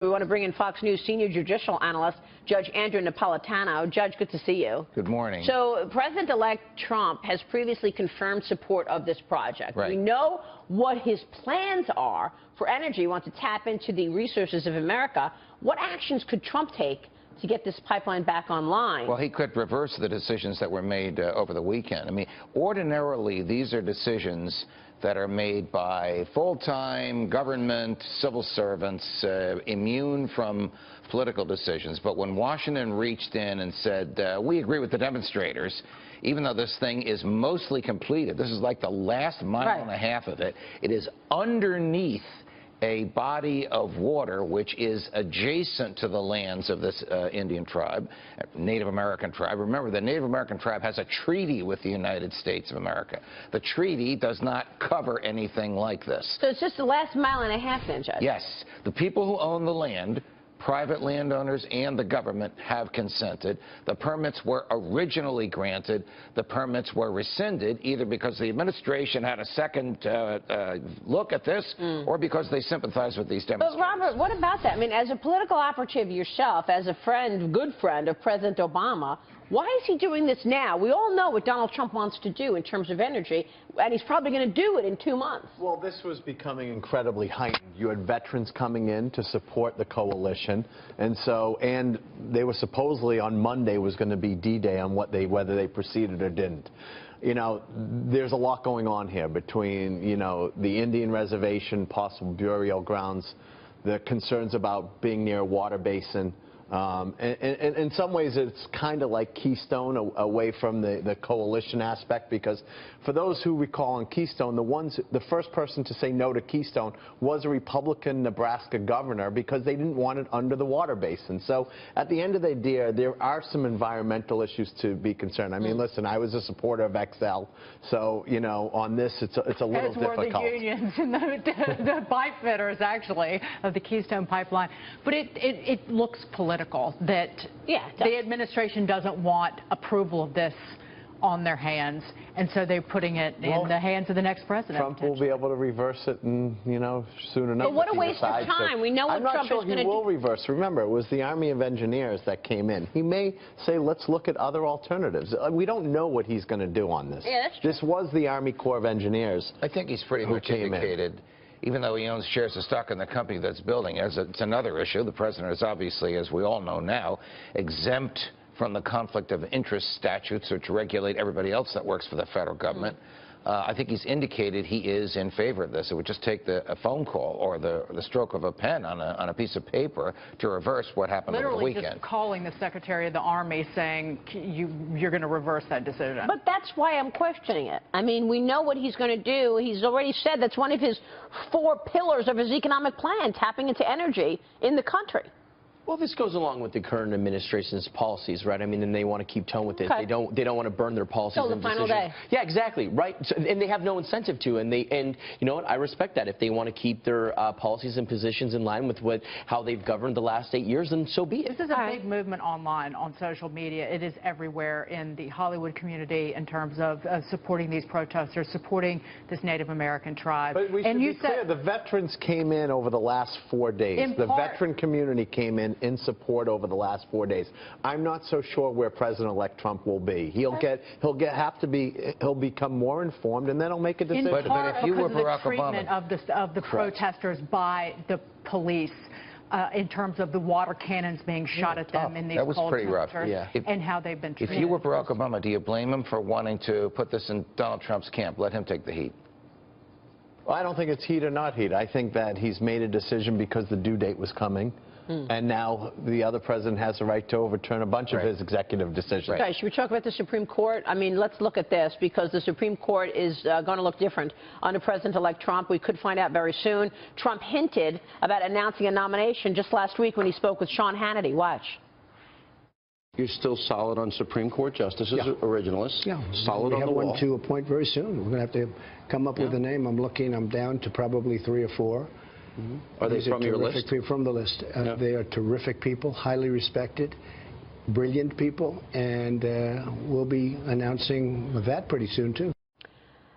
We want to bring in Fox News senior judicial analyst, Judge Andrew Napolitano. Judge, good to see you. Good morning. So President-elect Trump has previously confirmed support of this project. Right. We know what his plans are for energy. He wants to tap into the resources of America. What actions could Trump take to get this pipeline back online? Well, he could reverse the decisions that were made over the weekend. I mean, ordinarily, these are decisions that are made by full-time government civil servants immune from political decisions. But when Washington reached in and said, we agree with the demonstrators, even though this thing is mostly completed, this is like the last mile and a half of it, it is underneath a body of water which is adjacent to the lands of this Indian tribe, Native American tribe. Remember, the Native American tribe has a treaty with the United States of America. The treaty does not cover anything like this. So it's just the last mile and a half then, Judge? Yes. The people who own the land, private landowners and the government, have consented. The permits were originally granted. The permits were rescinded either because the administration had a second look at this or because they sympathized with these demonstrators. But Robert, what about that? I mean, as a political operative yourself, as a friend, good friend of President Obama, why is he doing this now? We all know what Donald Trump wants to do in terms of energy, and he's probably going to do it in 2 months. Well, this was becoming incredibly heightened. You had veterans coming in to support the coalition, and they were supposedly on Monday was going to be D-Day on whether they proceeded or didn't. You know, there's a lot going on here between, you know, the Indian reservation, possible burial grounds, the concerns about being near a water basin. And in some ways, it's kind of like Keystone away from the coalition aspect, because for those who recall on Keystone, the first person to say no to Keystone was a Republican Nebraska governor because they didn't want it under the water basin. So at the end of the day, there are some environmental issues to be concerned. I mean, listen, I was a supporter of XL, so, you know, on this, it's a little difficult. As were the unions and the pipe fitters, actually, of the Keystone pipeline. But it looks political. That the administration doesn't want approval of this on their hands, and so they're putting it in the hands of the next president. Trump will be able to reverse it, and you know, soon enough. But what a waste of time. We know what Trump is going to do. I'm not sure he will reverse. Remember, it was the Army of Engineers that came in. He may say, let's look at other alternatives. We don't know what he's going to do on this. Yeah, that's true. This was the Army Corps of Engineers. I think he's pretty much indicated. Even though he owns shares of stock in the company that's building, it's another issue. The president is obviously, as we all know now, exempt from the conflict of interest statutes which regulate everybody else that works for the federal government. I think he's indicated he is in favor of this. It would just take a phone call or the stroke of a pen on a piece of paper to reverse what happened over the weekend. Literally just calling the Secretary of the Army saying you're going to reverse that decision. But that's why I'm questioning it. I mean, we know what he's going to do. He's already said that's one of his 4 pillars of his economic plan, tapping into energy in the country. Well, this goes along with the current administration's policies, right? I mean, and they want to keep tone with it. Okay. They don't want to burn their policies Till the final day. Yeah, exactly, right. So, and they have no incentive to, and you know what? I respect that. If they want to keep their policies and positions in line with how they've governed the last 8 years, then so be it. This is a big movement online, on social media. It is everywhere in the Hollywood community in terms of supporting these protesters, supporting this Native American tribe. But we should be clear, the veterans came in over the last 4 days. The veteran community came in support over the last 4 days. I'm not so sure where President-elect Trump will be. He'll become more informed, and then he'll make a decision. In part but if you were because Barack of the treatment Obama, of the protesters by the police. In terms of the water cannons being shot at them in these that was cold pretty rough. And how they've been treated. If you were Barack Obama, do you blame him for wanting to put this in Donald Trump's camp? Let him take the heat. Well, I don't think it's heat or not heat. I think that he's made a decision because the due date was coming. And now the other president has the right to overturn a bunch of his executive decisions. Guys, should we talk about the Supreme Court? I mean, let's look at this, because the Supreme Court is going to look different under President-elect Trump. We could find out very soon. Trump hinted about announcing a nomination just last week when he spoke with Sean Hannity. Watch. You're still solid on Supreme Court justices, originalists? Yeah. Solid on the wall? We have one to appoint very soon. We're going to have to come up with a name. I'm down to probably 3 or 4. Are they from your list? From the list. They are terrific people, highly respected, brilliant people, and we'll be announcing that pretty soon, too.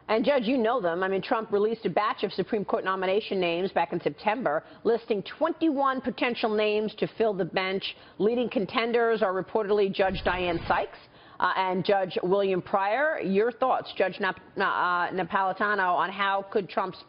And, Judge, you know them. I mean, Trump released a batch of Supreme Court nomination names back in September, listing 21 potential names to fill the bench. Leading contenders are reportedly Judge Dianne Sykes and Judge William Pryor. Your thoughts, Judge Napolitano, on how could Trump's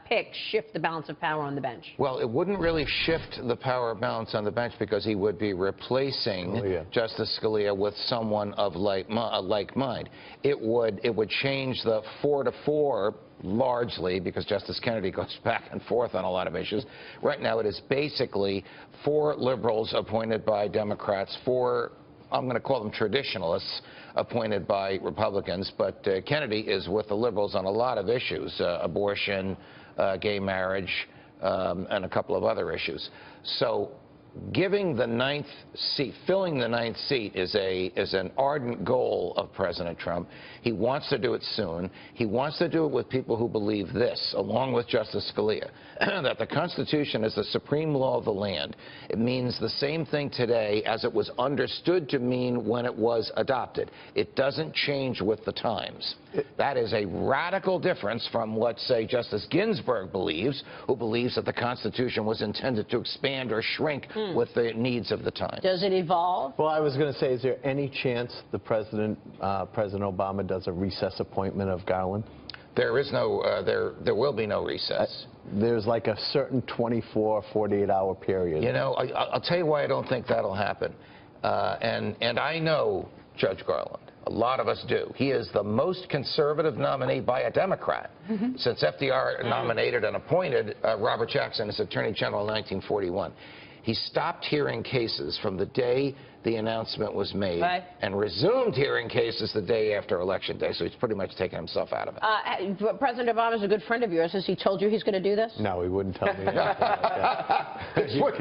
pick shift the balance of power on the bench? Well, it wouldn't really shift the power balance on the bench because he would be replacing Justice Scalia with someone of like mind. It would change the 4-4 largely because Justice Kennedy goes back and forth on a lot of issues. Right now it is basically 4 liberals appointed by Democrats, 4 I'm going to call them traditionalists appointed by Republicans, but Kennedy is with the liberals on a lot of issues, abortion, gay marriage, and a couple of other issues. So giving the 9th seat, filling the 9th seat is an ardent goal of President Trump. He wants to do it soon. He wants to do it with people who believe this, along with Justice Scalia, that the Constitution is the supreme law of the land. It means the same thing today as it was understood to mean when it was adopted. It doesn't change with the times. That is a radical difference from what, say, Justice Ginsburg believes, who believes that the Constitution was intended to expand or shrink with the needs of the time. Does it evolve? Well, I was going to say, is there any chance the President Obama does a recess appointment of Garland? There is no, there will be no recess. There's like a certain 24, 48-hour period. You know, I'll tell you why I don't think that'll happen. And I know Judge Garland. A lot of us do. He is the most conservative nominee by a Democrat since FDR nominated and appointed Robert Jackson as Attorney General in 1941. He stopped hearing cases from the day the announcement was made and resumed hearing cases the day after Election Day, so he's pretty much taken himself out of it. President Obama is a good friend of yours. Has he told you he's going to do this? No, he wouldn't tell me anything like that. This would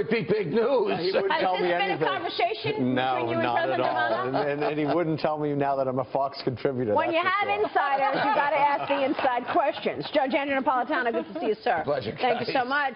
be big news. He wouldn't tell me anything. Has this been a conversation between you and not President at all. Obama? And he wouldn't tell me now that I'm a Fox contributor. When you have insiders, you've got to ask the inside questions. Judge Andrew Napolitano, good to see you, sir. Pleasure, Thank you so much.